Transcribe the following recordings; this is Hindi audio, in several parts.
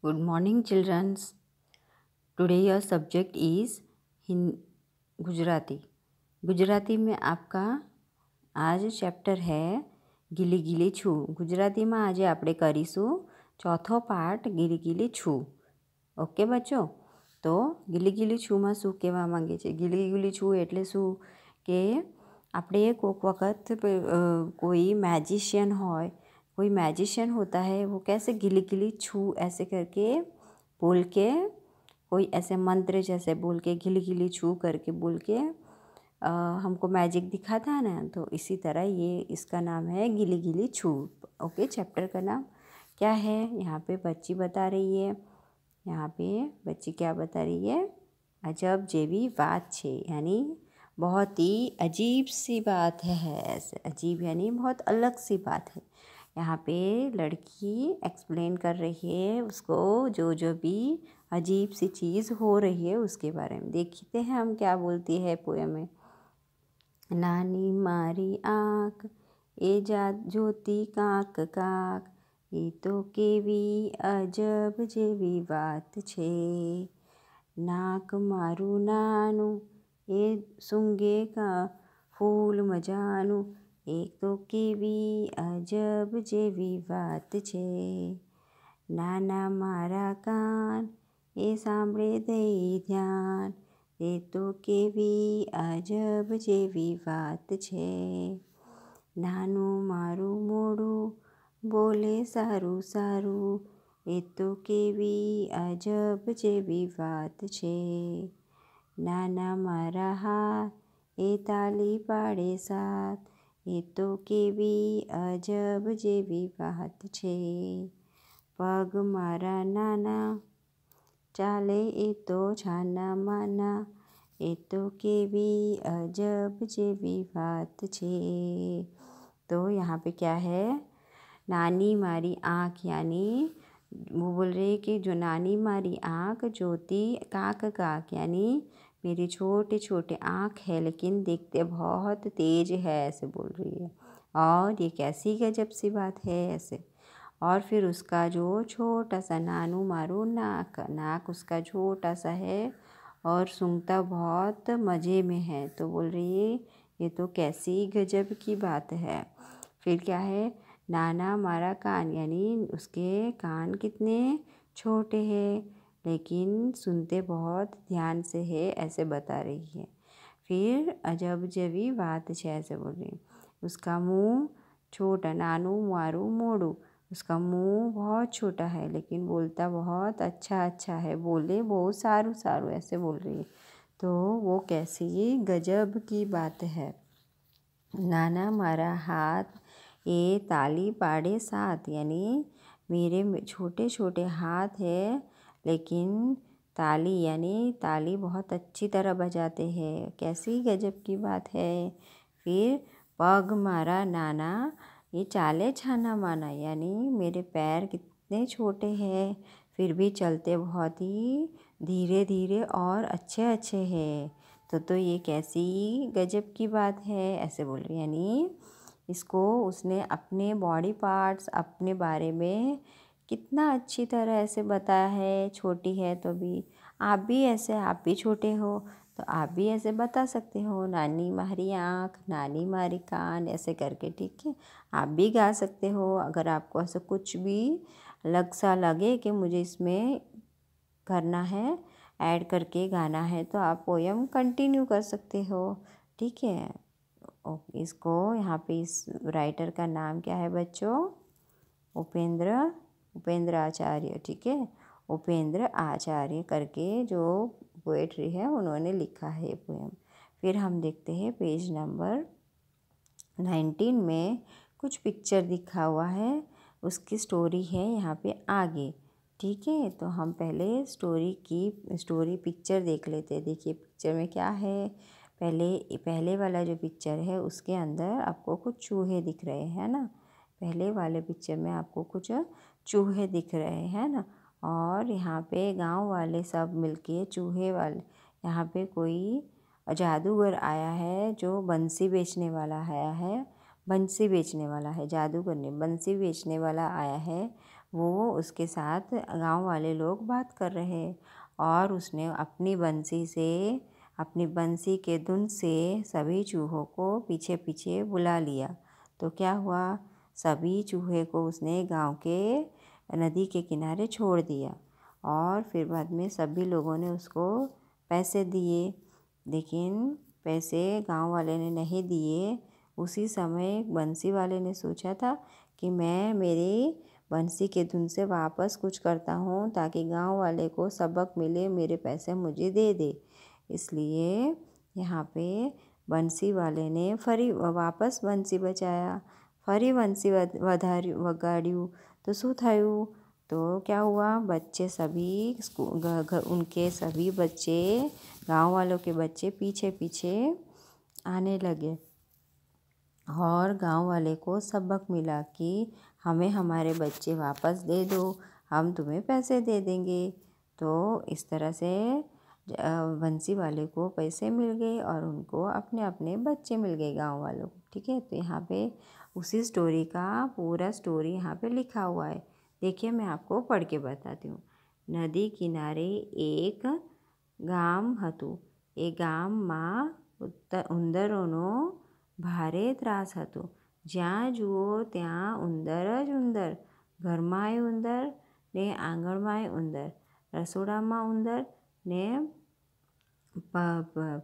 Good morning, children. Today your subject is Gujarati. Gujarati में आपका आज चैप्टर है ગીલી ગીલી છું। ગુજરાતીમાં આજે આપણે કરીશું ચોથો પાર્ટ ગીલી ગીલી છું। ઓકે બચ્ચો, તો ગીલી ગીલી છુંમાં શું કહેવા માંગે છે? ગીલી ગીલી છું એટલે શું કે આપણે કોઈક વખત कोई मैजिशियन होता है, वो कैसे गिली गिली छू ऐसे करके बोल के, कोई ऐसे मंत्र जैसे बोल के गिली गिली छू करके बोल के हमको मैजिक दिखाता है ना, तो इसी तरह ये इसका नाम है गिली गिली छू। ओके, चैप्टर का नाम क्या है? यहाँ पे बच्ची बता रही है। यहाँ पे बच्ची क्या बता रही है? अजब जेवी बात छे, यानी बहुत ही अजीब सी बात है। ऐसे अजीब यानी बहुत अलग सी बात है। यहाँ पे लड़की एक्सप्लेन कर रही है उसको जो भी अजीब सी चीज़ हो रही है उसके बारे में। देखते हैं हम क्या बोलती है पोएम में। नानी मारी आँख ए जात ज्योति काक काक, ये तो केवी अजब जेवी बात छे। नाक मारू नानू ए सूंगे का फूल मजानू, एक तो केवी अजब जेवी बात छे। नाना मारा कान ए सांभळे दई ध्यान, ए तो केवी अजब जेवी बात छे। नानू मारू मोडू बोले सारू सारू, ए तो केवी अजब जेवी बात छे। नाना मारा हाथ ए ताली पाड़े साथ, ए तो केवी अजब जेवी बात छे। पग मारा नाना चाले ए तो छाना माना, ए तो केवी अजब जेवी बात छे। तो यहाँ पे क्या है? नानी मारी आँख, यानी वो बोल रही है कि जो नानी मारी आँख ज्योति काक काक, यानी मेरी छोटे छोटे आँख है लेकिन देखते बहुत तेज है, ऐसे बोल रही है। और ये कैसी गजब सी बात है ऐसे। और फिर उसका जो छोटा सा नानू मारू नाक उसका छोटा सा है और सूंघता बहुत मज़े में है। तो बोल रही है ये तो कैसी गजब की बात है। फिर क्या है? नाना मारा कान, यानी उसके कान कितने छोटे हैं लेकिन सुनते बहुत ध्यान से है, ऐसे बता रही है। फिर अजब जेवी बात छे, ऐसे बोल रही है। उसका मुंह छोटा, नानू मारू मोड़ू, उसका मुंह बहुत छोटा है लेकिन बोलता बहुत अच्छा है, बोले बहुत सारू सारू, ऐसे बोल रही है। तो वो कैसी गजब की बात है। नाना मारा हाथ ए ताली पाड़े साथ, यानी मेरे छोटे छोटे हाथ है लेकिन ताली यानी ताली बहुत अच्छी तरह बजाते हैं, कैसी गजब की बात है। फिर पग मारा नाना ये चाले छाना माना, यानी मेरे पैर कितने छोटे हैं फिर भी चलते बहुत ही धीरे धीरे और अच्छे हैं। तो ये कैसी गजब की बात है, ऐसे बोल रही। यानी इसको उसने अपने बॉडी पार्ट्स अपने बारे में कितना अच्छी तरह ऐसे बताया है। छोटी है तो भी आप भी ऐसे, आप भी छोटे हो तो आप भी ऐसे बता सकते हो, नानी मारी आँख, नानी मारी कान, ऐसे करके। ठीक है, आप भी गा सकते हो। अगर आपको ऐसा कुछ भी लगे कि मुझे इसमें करना है, ऐड करके गाना है, तो आप पोएम कंटिन्यू कर सकते हो। ठीक है, इसको यहाँ पे इस राइटर का नाम क्या है बच्चों? उपेंद्र आचार्य। ठीक है, उपेंद्र आचार्य करके जो पोएट्री है उन्होंने लिखा है ये पोएम। फिर हम देखते हैं पेज नंबर 19 में कुछ पिक्चर दिखा हुआ है, उसकी स्टोरी है यहाँ पे आगे। ठीक है, तो हम पहले स्टोरी पिक्चर देख लेते हैं। देखिए पिक्चर में क्या है। पहले वाला जो पिक्चर है उसके अंदर आपको कुछ चूहे दिख रहे हैं ना। पहले वाले पिक्चर में आपको कुछ चूहे दिख रहे हैं ना। और यहाँ पे गांव वाले सब मिलके चूहे वाले, यहाँ पे कोई जादूगर आया है जो बंसी बेचने वाला आया है। बंसी बेचने वाला है, जादूगर नहीं, बंसी बेचने वाला आया है। वो उसके साथ गांव वाले लोग बात कर रहे हैं और उसने अपनी बंसी के धुन से सभी चूहों को पीछे पीछे बुला लिया। तो क्या हुआ, सभी चूहे को उसने गांव के नदी के किनारे छोड़ दिया और फिर बाद में सभी लोगों ने उसको पैसे दिए, लेकिन पैसे गांव वाले ने नहीं दिए। उसी समय बंसी वाले ने सोचा था कि मैं मेरी बंसी के धुन से वापस कुछ करता हूँ ताकि गांव वाले को सबक मिले, मेरे पैसे मुझे दे दे। इसलिए यहाँ पे बंसी वाले ने फरी वापस बंसी बजाया, फरी बंसी वगाड़્યું तो શું થયું? तो क्या हुआ, बच्चे सभी उनके सभी बच्चे, गांव वालों के बच्चे पीछे पीछे आने लगे और गांव वाले को सबक मिला कि हमें हमारे बच्चे वापस दे दो, हम तुम्हें पैसे दे देंगे। तो इस तरह से बंसी वाले को पैसे मिल गए और उनको अपने अपने बच्चे मिल गए गांव वालों को। ठीक है, तो यहाँ पे उसी स्टोरी का पूरा स्टोरी यहाँ पे लिखा हुआ है। देखिए, मैं आपको पढ़ के बताती हूँ। नदी किनारे एक ગામ હતું। એ ગામમાં ઉંદરોનો ભારે ત્રાસ હતો। જ્યાં જુઓ ત્યાં ઉંદર જ ઉંદર, ઘરમાંય ઉંદર ને આંગણમાંય ઉંદર, રસોડામાં ઉંદર ને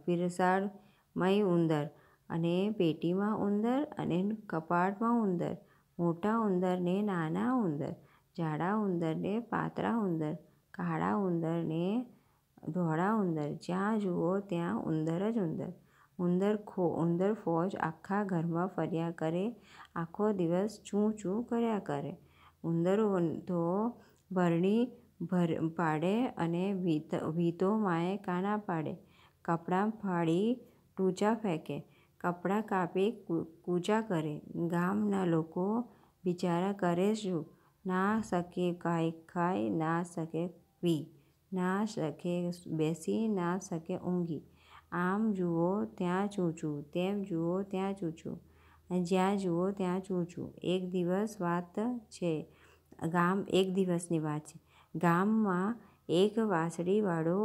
પીરસાડમાંય ઉંદર અને પેટીમાં ઉંદર અને કપાટમાં ઉંદર, મોટા ઉંદર ને નાના ઉંદર, જાડા ઉંદર ને પાતળા ઉંદર, કાળા ઉંદર ને ધોળા ઉંદર, જ્યાં જુઓ ત્યાં ઉંદર જ ઉંદર। ઉંદર ફોજ આખા ઘરમાં ફર્યા કરે, આખો દિવસ ચૂં ચૂં કર્યા કરે। ઉંદરો તો ભરણી પાડે અને ભીતોમાંય કાના પાડે, કપડાં ફાડી ટૂચા ફેંકે, કપડાં કાપી કૂચા કરે। ગામના લોકો બિચારા કરે શું? ના શકે ખાઈ, ના શકે પી, ના શકે બેસી, ના શકે ઊંઘી। આમ જુઓ ત્યાં ચૂંચું, તેમ જુઓ ત્યાં ચૂંચું, જ્યાં જુઓ ત્યાં ચૂંચું। એક દિવસની વાત છે। ગામમાં એક વાંસળીવાળો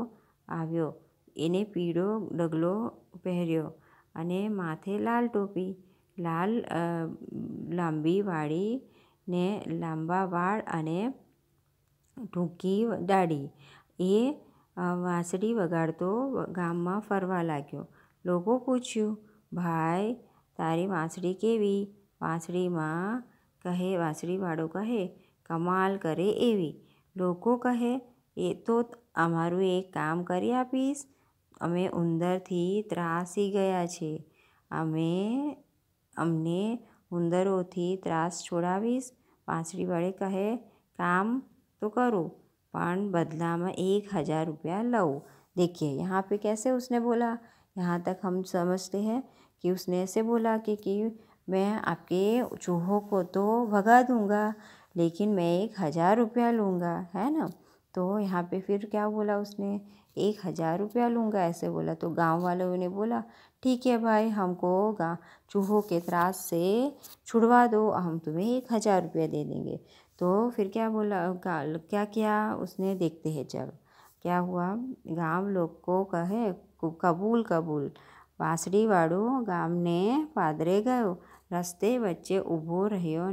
આવ્યો। એને પીળો ડગલો પહેર્યો અને માથે લાલ ટોપી, લાંબી વાળી ને લાંબા વાળ અને ટૂંકી દાઢી। એ વાંસળી વગાડતો ગામમાં ફરવા લાગ્યો। લોકો પૂછ્યું, ભાઈ, તારી વાંસળી કેવી? વાંસળીવાળો કહે, કમાલ કરે એવી। લોકો કહે, એ તો અમારું એક કામ કરી આપીશ? અમે ઉંદરથી ત્રાસી ગયા છે, અમને ઉંદરોથી ત્રાસ છોડાવીશ? વાંસળીવાળો કહે, काम तो करो, पर बदला में 1000 रुपया लो। देखिए यहाँ पे कैसे उसने बोला। यहाँ तक हम समझते हैं कि उसने ऐसे बोला कि मैं आपके चूहों को तो भगा दूंगा, लेकिन मैं 1000 रुपया लूँगा, है ना। तो यहाँ पे फिर क्या बोला उसने, 1000 रुपया लूँगा ऐसे बोला। तो गांव वालों ने बोला, ठीक है भाई, हमको चूहों के त्रास से छुड़वा दो, हम तुम्हें 1000 रुपया दे देंगे। तो फिर क्या बोला, क्या किया उसने, देखते हैं चलो क्या हुआ। गांव लोग को कहे, कबूल कबूल। વાંસળીવાળો ગામને પાદરે ગયો, રસ્તે વચ્ચે ઊભો રહ્યો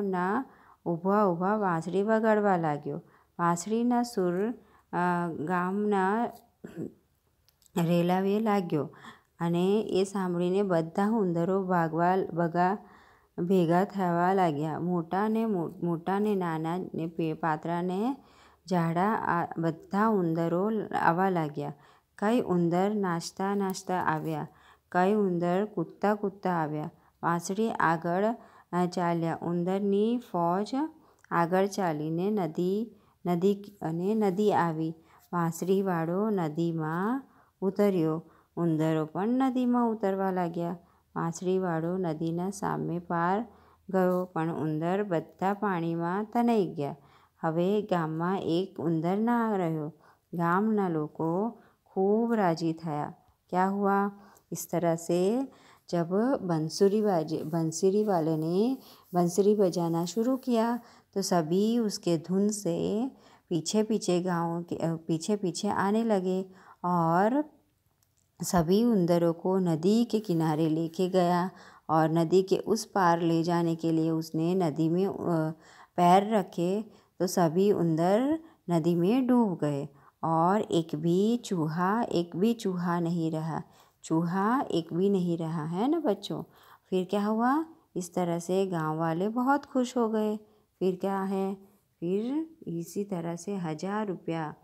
ના ઊભા વાંસળી વગાડવા લાગ્યો। વાંસળીના સૂર ગામના રેલાવે લાગ્યો અને એ સાંભળીને બધા ઉંદરો ભેગા થવા લાગ્યા। મોટા ને નાના ને પાતળા ને જાડા, બધા ઉંદરો આવવા લાગ્યા। કઈ ઉંદર નાચતા નાચતા આવ્યા, કઈ ઉંદર કૂદતા કૂદતા આવ્યા। વાંસળી આગળ ચાલ્યા, ઉંદરની ફોજ આગળ ચાલીને નદી આવી। વાંસળીવાળો નદીમાં ઉતર્યો, ઉંદરો પણ નદીમાં ઉતરવા લાગ્યા। વાંસળીવાળો નદીના સામે પાર ગયો, પણ ઉંદર બધા પાણીમાં તણાઈ ગયા। હવે ગામમાં એક ઉંદર ના રહ્યો। ગામના લોકો खूब राजी थया। क्या हुआ, इस तरह से जब बंसुरी वाले ने बंसुरी बजाना शुरू किया तो सभी उसके धुन से पीछे पीछे आने लगे और सभी उंदरों को नदी के किनारे लेके गया और नदी के उस पार ले जाने के लिए उसने नदी में पैर रखे तो सभी उंदर नदी में डूब गए और एक भी चूहा नहीं रहा। चूहा एक भी नहीं रहा है ना बच्चों। फिर क्या हुआ, इस तरह से गांव वाले बहुत खुश हो गए। फिर क्या है, फिर इसी तरह से 1000 रुपया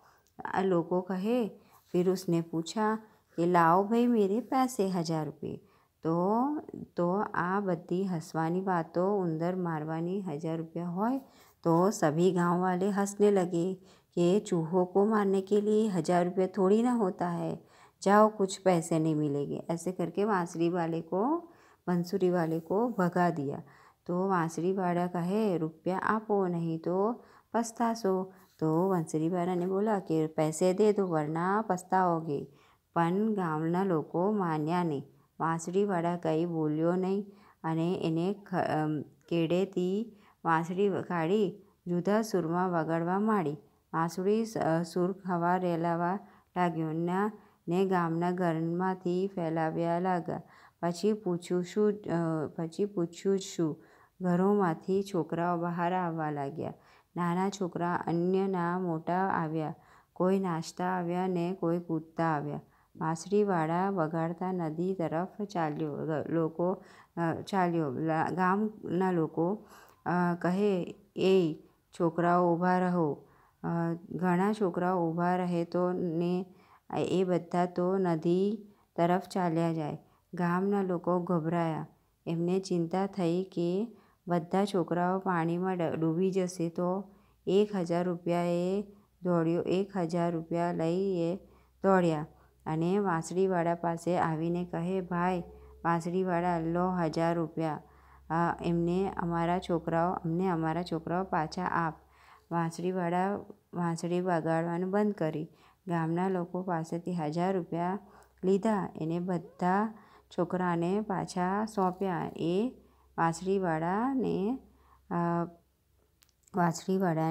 लोगों कहे। फिर उसने पूछा कि लाओ भाई मेरे पैसे 1000 रुपये। तो आ बद्दी हंसवानी बातो उंदर मारवानी 1000 रुपया होय। तो सभी गांव वाले हंसने लगे कि चूहों को मारने के लिए 1000 रुपया थोड़ी ना होता है, जाओ कुछ पैसे नहीं मिलेंगे। ऐसे करके बंसुरी वाले को भगा दिया। तो बांसुरी वाला कहे रुपया आपो नहीं तो पछतासो। तो बांसुरी वाला ने बोला कि पैसे दे दो वरना पछताओगे। पण ગામના લોકો માન્યા નહીં। વાંસળીવાળા કંઈ બોલ્યો નહીં અને એને કેડેથી વાંસળી કાઢી જુદા સૂરમાં વગાડવા માંડી। વાંસળી સૂર ખાવા રેલાવા લાગ્યો ને ગામના ઘરમાંથી ફેલાવ્યા લાગ્યા। પછી પૂછ્યું શું? ઘરોમાંથી છોકરાઓ બહાર આવવા લાગ્યા। નાના છોકરા અન્યના મોટા આવ્યા, કોઈ નાચતા આવ્યા ને કોઈ કૂદતા આવ્યા। વાંસળીવાળા વગાડતા નદી તરફ ચાલ્યો। ગામના લોકો કહે એ છોકરાઓ ઊભા રહો। ઘણા છોકરાઓ ઊભા રહે તો ને એ બધા તો નદી તરફ ચાલ્યા જાય। ગામના લોકો ગભરાયા। એમને ચિંતા થઈ કે બધા છોકરાઓ પાણીમાં ડૂબી જશે તો 1000 રૂપિયા લઈ દોડ્યા અને વાંસળીવાળા પાસે આવીને કહે ભાઈ વાંસળીવાળા લો 1000 રૂપિયા, અમને અમારા છોકરાઓ પાછા આપ। વાંસળીવાળા વાંસળી વગાડવાનું બંધ કરી ગામના લોકો પાસેથી 1000 રૂપિયા લીધા એને બધા છોકરાને પાછા સોંપ્યા। એ वांसळीवाड़ा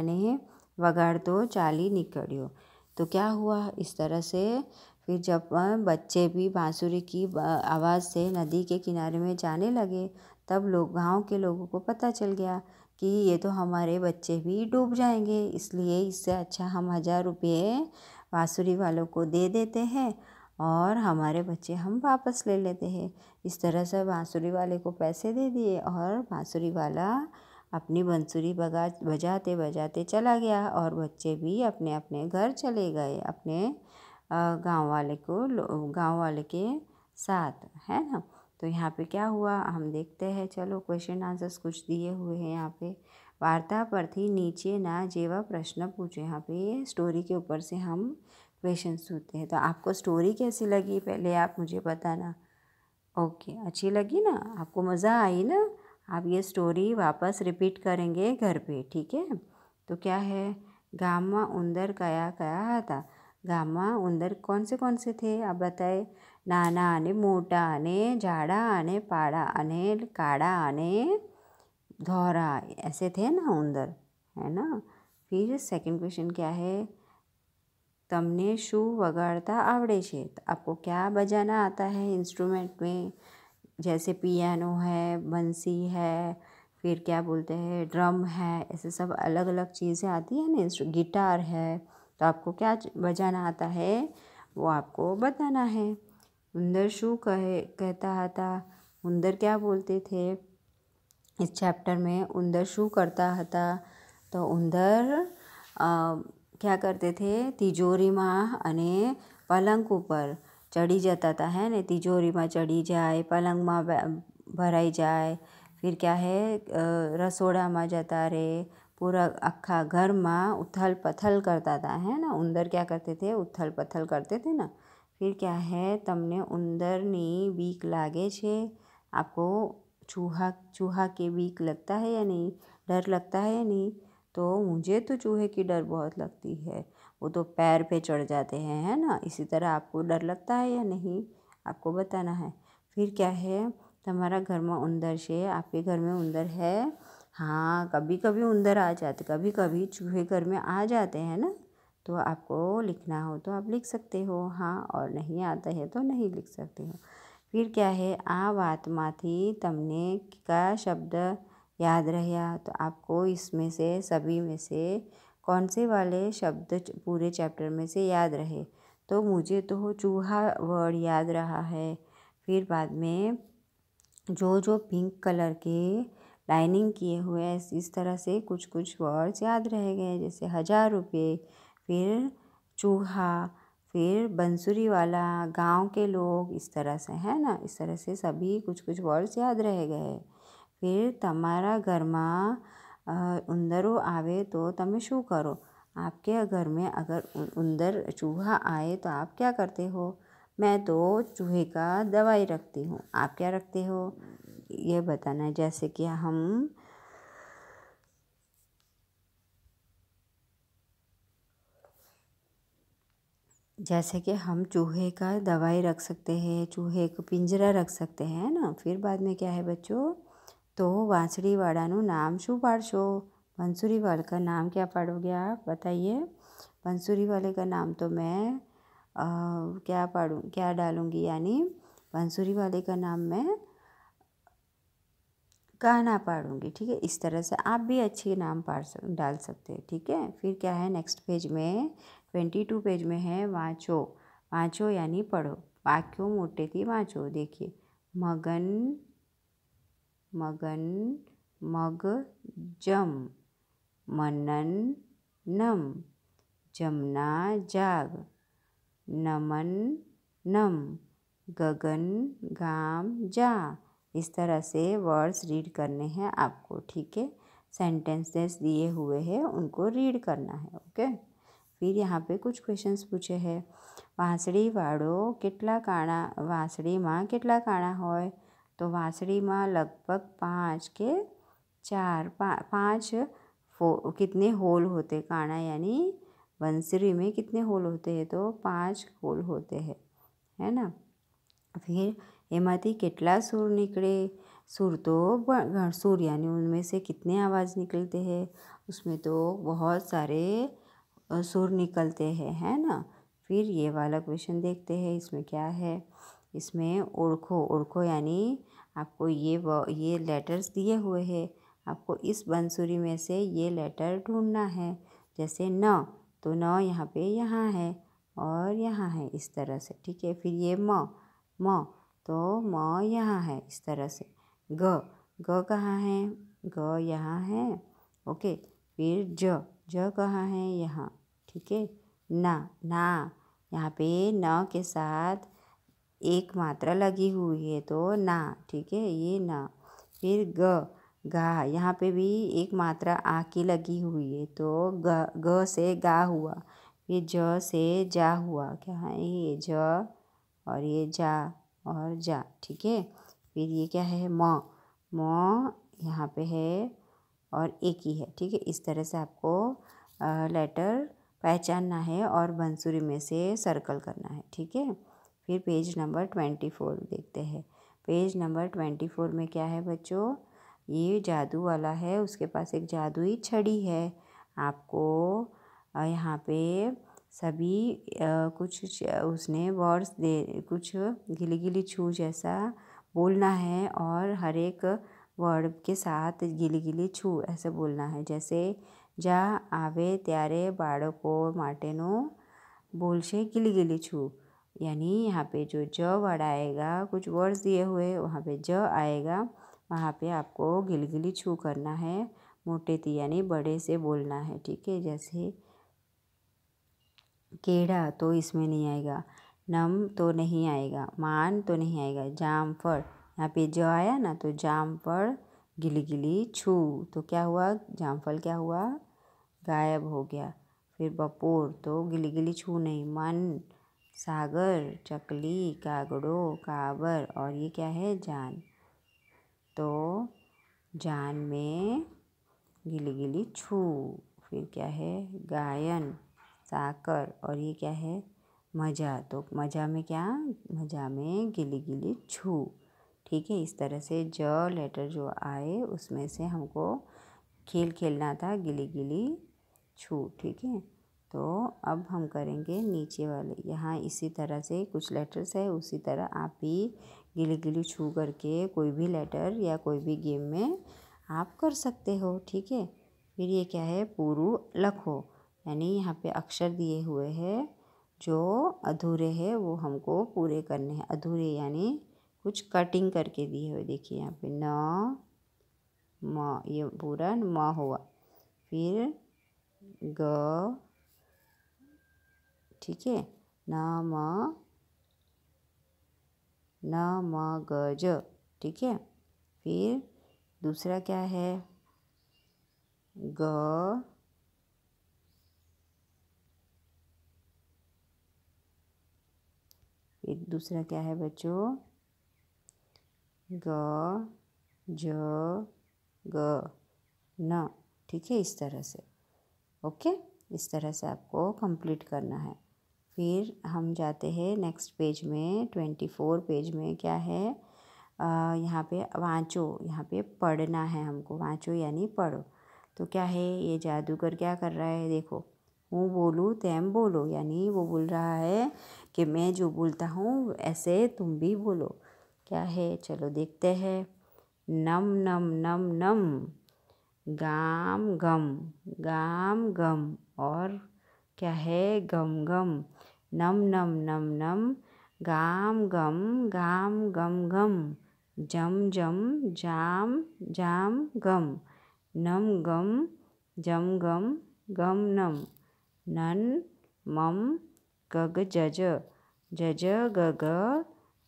ने वगाड़तो चाली निकलियो। तो क्या हुआ, इस तरह से फिर जब बच्चे भी बांसुरी की आवाज़ से नदी के किनारे में जाने लगे तब गांव के लोगों को पता चल गया कि ये तो हमारे बच्चे भी डूब जाएंगे, इसलिए इससे अच्छा हम 1000 रुपये बांसुरी वालों को दे देते हैं और हमारे बच्चे हम वापस ले लेते हैं। इस तरह से बांसुरी वाले को पैसे दे दिए और बांसुरी वाला अपनी बंसुरी बजाते बजाते चला गया और बच्चे भी अपने अपने घर चले गए अपने गांव वाले के साथ, है ना। तो यहाँ पे क्या हुआ हम देखते हैं। चलो क्वेश्चन आंसर्स कुछ दिए हुए हैं यहाँ पे। वार्ता परथी नीचे ना जेवा प्रश्न पूछे। यहाँ पे स्टोरी के ऊपर से हम क्वेश्चन सुनते हैं। तो आपको स्टोरी कैसी लगी पहले आप मुझे बताना। ओके, अच्छी लगी ना, आपको मज़ा आई ना। आप ये स्टोरी वापस रिपीट करेंगे घर पे, ठीक है। तो क्या है, गाममा उंदर कया कया था। गाममा उंदर कौन से थे आप बताए। नाना अने मोटा अने जाड़ा अने पाड़ा अने काड़ा अने धोरा, ऐसे थे ना उंदर, है ना। फिर सेकंड क्वेश्चन क्या है, तमने शू वगाड़ता आवड़े छे। तो आपको क्या बजाना आता है इंस्ट्रूमेंट में, जैसे पियानो है, बंसी है, फिर क्या बोलते हैं ड्रम है, ऐसे सब अलग अलग चीज़ें आती है ना। गिटार है, तो आपको क्या बजाना आता है वो आपको बताना है। उंदर शू कहता था, उंदर क्या बोलते थे इस चैप्टर में, उंदर शू करता था। तो उंदर क्या करते थे, तिजोरी में अने पलंग ऊपर चढ़ी जाता था, है ने। तिजोरी में चढ़ी जाए, पलंग में भराई जाए, फिर क्या है रसोड़ा में जता रहे, पूरा आखा घर में उथल पथल करता था, है ना। उंदर क्या करते थे, उथल पथल करते थे ना। फिर क्या है, तमने उंदरनी बीक लागे छे। आपको चूहा के बीक लगता है या नहीं, डर लगता है या नहीं। तो मुझे तो चूहे की डर बहुत लगती है, वो तो पैर पे चढ़ जाते हैं, है ना। इसी तरह आपको डर लगता है या नहीं, आपको बताना है। फिर क्या है, तुम्हारा घर में उंदर से, आपके घर में उंदर है? हाँ, कभी कभी उंदर आ जाते, कभी कभी चूहे घर में आ जाते हैं ना। तो आपको लिखना हो तो आप लिख सकते हो हाँ, और नहीं आता है तो नहीं लिख सकते हो। फिर क्या है, आ वातमाथी तमने का शब्द याद रहा। तो आपको इसमें से सभी में से कौन से वाले शब्द पूरे चैप्टर में से याद रहे? तो मुझे तो चूहा वर्ड याद रहा है। फिर बाद में जो जो पिंक कलर के लाइनिंग किए हुए हैं, इस तरह से कुछ कुछ वर्ड्स याद रह गए, जैसे 1000 रुपये, फिर चूहा, फिर बंसुरी वाला, गांव के लोग, इस तरह से है ना। इस तरह से सभी कुछ कुछ वर्ड्स याद रह गए। फिर तमारा घर में उंदरो आवे तो तमें शू करो? आपके घर में अगर उंदर चूहा आए तो आप क्या करते हो? मैं तो चूहे का दवाई रखती हूँ। आप क्या रखते हो ये बताना है। जैसे कि हम चूहे का दवाई रख सकते हैं, चूहे को पिंजरा रख सकते हैं ना। फिर बाद में क्या है बच्चों, तो वांसड़ी वाड़ाનું नाम शू पाड़शो? बंसुरी वाले का नाम क्या पाड़ोगे आप बताइए। बंसुरी वाले का नाम तो मैं क्या डालूँगी, यानी बंसुरी वाले का नाम मैं कान्हा पाड़ूंगी। ठीक है, इस तरह से आप भी अच्छे नाम डाल सकते हैं। ठीक है, फिर क्या है नेक्स्ट पेज में 22 पेज में है वाँचो। वाँचो यानी पढ़ो, वाक्यों मोटे थी वाँचो। देखिए, मगन मगन मग जम, मनन नम, जमना जाग, नमन नम, गगन गाम जा। इस तरह से वर्ड्स रीड करने हैं आपको। ठीक है, सेंटेंसेस दिए हुए हैं उनको रीड करना है। ओके, फिर यहाँ पे कुछ क्वेश्चंस पूछे हैं। वांसળી वाળો કેટલા કાણા, વાંસળીમાં કેટલા કાણા હોય? तो वांसળી में लगभग 5 के 4 5 कितने होल होते? काना यानी बंसरी में कितने होल होते हैं? तो 5 होल होते हैं, है ना। फिर एमाथी કેટલા सुर निकले? सुर तो सुर यानी उनमें से कितने आवाज़ निकलते हैं? उसमें तो बहुत सारे सुर निकलते हैं, है ना। फिर ये वाला क्वेश्चन देखते हैं, इसमें क्या है। इसमें ओळखो, ओळखो यानी आपको ये लेटर्स दिए हुए हैं, आपको इस बंसुरी में से ये लेटर ढूंढना है। जैसे न, तो न यहाँ पे यहाँ है और यहाँ है, इस तरह से। ठीक है, फिर ये म, तो म यहाँ है, इस तरह से। ग, ग कहाँ है? ग यहाँ है। ओके, फिर ज कहाँ है? यहाँ। ठीक है, ना यहाँ पे न के साथ एक मात्रा लगी हुई है, तो ना। ठीक है, ये ना। फिर गा, यहाँ पे भी एक मात्रा आ की लगी हुई है, तो ग से गा हुआ। फिर ज से जा हुआ, क्या है ये? ज और ये जा और जा। ठीक है, फिर ये क्या है? म यहाँ पे है और एक ही है। ठीक है, इस तरह से आपको लेटर पहचानना है और बंसुरी में से सर्कल करना है। ठीक है, फिर पेज नंबर 24 देखते हैं। पेज नंबर 24 में क्या है बच्चों? ये जादू वाला है, उसके पास एक जादुई छड़ी है। आपको यहाँ पे सभी कुछ उसने वर्ड्स कुछ गिली गिली छू जैसा बोलना है, और हर एक वर्ड के साथ गिली गिली छू ऐसे बोलना है। जैसे जा आवे ત્યારે બાળકો માટેનો बोलशे गिली गिली छू, यानी यहाँ पे जो ज वर्ड आएगा, कुछ वर्ड्स दिए हुए वहाँ पे ज आएगा, वहाँ पे आपको गिली गिली छू करना है, मोटे थी यानी बड़े से बोलना है। ठीक है, जैसे केड़ा तो इसमें नहीं आएगा, नम तो नहीं आएगा, मान तो नहीं आएगा, जामफल यहाँ पे ज आया ना, तो जामफल गिली गिली छू, तो क्या हुआ? जामफल क्या हुआ? गायब हो गया। फिर बपोर तो गिली गिली छू नहीं, मन, सागर, चकली, कागड़ो, काबर, और ये क्या है? जान, तो जान में गिली गिली छू। फिर क्या है? गायन, साकर, और ये क्या है? मजा, तो मजा में क्या? मजा में गिली गिली छू। ठीक है। इस तरह से ज लेटर जो आए उसमें से हमको खेल खेलना था गिली गिली छू, ठीक है। तो अब हम करेंगे नीचे वाले, यहाँ इसी तरह से कुछ लेटर्स है, उसी तरह आप भी गिली गिली छू करके कोई भी लेटर या कोई भी गेम में आप कर सकते हो, ठीक है। फिर ये क्या है, पूरू लखो, यानी यहाँ पे अक्षर दिए हुए हैं जो अधूरे हैं वो हमको पूरे करने हैं। अधूरे यानी कुछ कटिंग करके दिए हुए, देखिए यहाँ पे न म, ये पूरा म हुआ, फिर ग, ठीक है, न म ग ज, ठीक है। फिर दूसरा क्या है, ग, फिर दूसरा क्या है बच्चों, ग ज ग न, ठीक है। इस तरह से, ओके, इस तरह से आपको कंप्लीट करना है। फिर हम जाते हैं नेक्स्ट पेज में, 24 पेज में क्या है, यहाँ पे वाँचो, यहाँ पे पढ़ना है हमको, वाँचो यानी पढ़ो। तो क्या है, ये जादूगर क्या कर रहा है, देखो, हूँ बोलूँ तेम बोलो, यानी वो बोल रहा है कि मैं जो बोलता हूँ ऐसे तुम भी बोलो। क्या है, चलो देखते हैं। नम नम नम नम, गाम गम, गाम गम, और क्या है, गम गम, नम नम नम नम, गाम गम, गाम गम गम, जम जम, जाम जाम गम, नम गम, जम गम, गम नम, नन मम, गग जज, जज गग,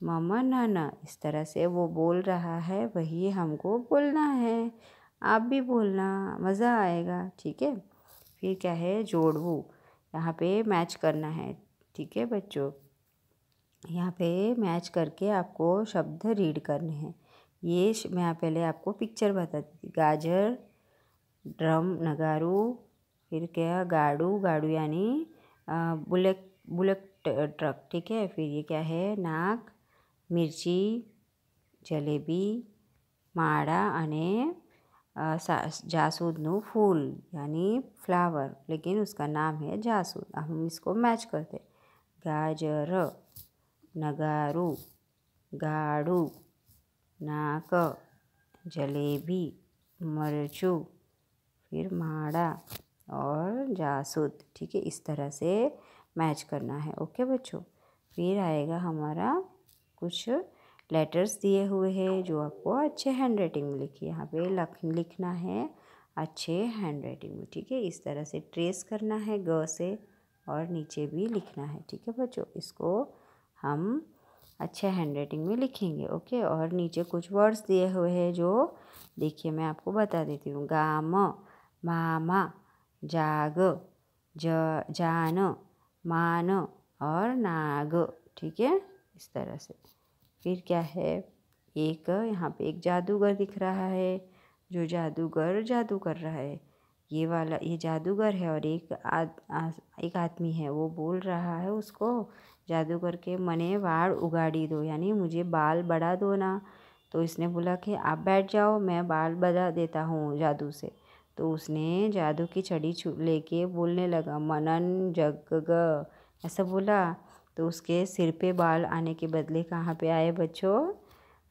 मम नन। इस तरह से वो बोल रहा है, वही हमको बोलना है। आप भी बोलना, मज़ा आएगा, ठीक है। फिर क्या है, जोड़वू, यहाँ पे मैच करना है, ठीक है बच्चों। यहाँ पे मैच करके आपको शब्द रीड करने हैं। ये मैं पहले आपको पिक्चर बताती थी, गाजर, ड्रम नगारू, फिर क्या, गाड़ू, गाड़ू यानी बुलेट, बुलेट ट्रक, ठीक है। फिर ये क्या है, नाक, मिर्ची, जलेबी, माड़ा અને जासूदનું फूल यानी फ्लावर, लेकिन उसका नाम है जासूद। अब हम इसको मैच करते, गाजर, नगारू, गाड़ू, नाक, जलेबी, मरचू, फिर माड़ा और जासूद, ठीक है। इस तरह से मैच करना है, ओके बच्चों। फिर आएगा हमारा कुछ लेटर्स दिए हुए हैं जो आपको अच्छे हैंड राइटिंग में लिखिए, यहाँ पे लिखना है अच्छे हैंड राइटिंग में, ठीक है। इस तरह से ट्रेस करना है ग से, और नीचे भी लिखना है, ठीक है बच्चों। इसको हम अच्छे हैंड राइटिंग में लिखेंगे, ओके। और नीचे कुछ वर्ड्स दिए हुए हैं जो, देखिए मैं आपको बता देती हूँ, गाम, मामा, जाग, जान, मान और नाग, ठीक है, इस तरह से। फिर क्या है, एक यहाँ पे एक जादूगर दिख रहा है, जो जादूगर जादू कर रहा है, ये वाला ये जादूगर है, और एक आदमी है, वो बोल रहा है उसको, जादूगर के मने वाड़ उगाड़ी दो, यानी मुझे बाल बढ़ा दो ना। तो इसने बोला कि आप बैठ जाओ, मैं बाल बढ़ा देता हूँ जादू से। तो उसने जादू की छड़ी लेके बोलने लगा, मनन जग, ऐसा बोला। तो उसके सिर पे बाल आने के बदले कहाँ पे आए बच्चों,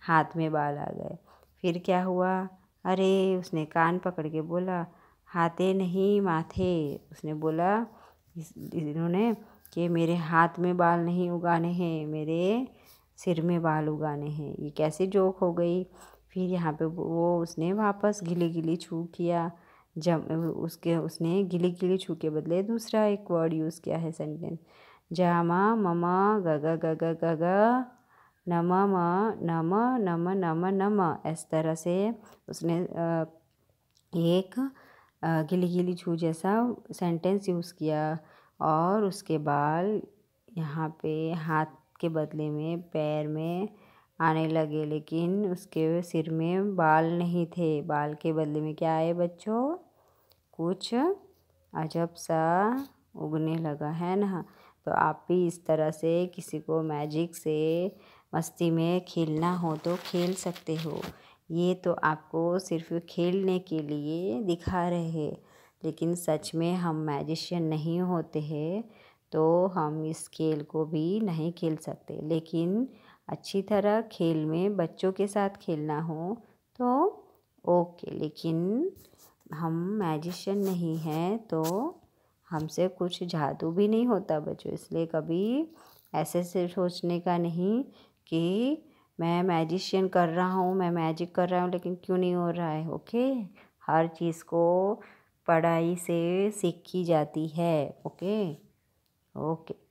हाथ में बाल आ गए। फिर क्या हुआ, अरे उसने कान पकड़ के बोला, हाथे नहीं माथे। उसने बोला इन्होंने कि मेरे हाथ में बाल नहीं उगाने हैं, मेरे सिर में बाल उगाने हैं। ये कैसी जोक हो गई। फिर यहाँ पे वो उसने वापस गिली गिली छू किया, जब उसने गिली गिली छू के बदले दूसरा एक वर्ड यूज़ किया है, सेंटेंस, जामा ममा गग गग गग, नम म नम नम नम नम। इस तरह से उसने एक गिली गिली छू जैसा सेंटेंस यूज़ किया, और उसके बाल यहाँ पे हाथ के बदले में पैर में आने लगे, लेकिन उसके सिर में बाल नहीं थे। बाल के बदले में क्या आए बच्चों, कुछ अजब सा उगने लगा, है ना। तो आप भी इस तरह से किसी को मैजिक से मस्ती में खेलना हो तो खेल सकते हो। ये तो आपको सिर्फ खेलने के लिए दिखा रहे हैं, लेकिन सच में हम मैजिशियन नहीं होते हैं, तो हम इस खेल को भी नहीं खेल सकते। लेकिन अच्छी तरह खेल में बच्चों के साथ खेलना हो तो ओके, लेकिन हम मैजिशियन नहीं हैं तो हमसे कुछ जादू भी नहीं होता बच्चों। इसलिए कभी ऐसे सिर्फ सोचने का नहीं कि मैं मैजिशियन कर रहा हूँ, मैं मैजिक कर रहा हूँ, लेकिन क्यों नहीं हो रहा है। ओके, हर चीज़ को पढ़ाई से सीखी जाती है। Okay okay.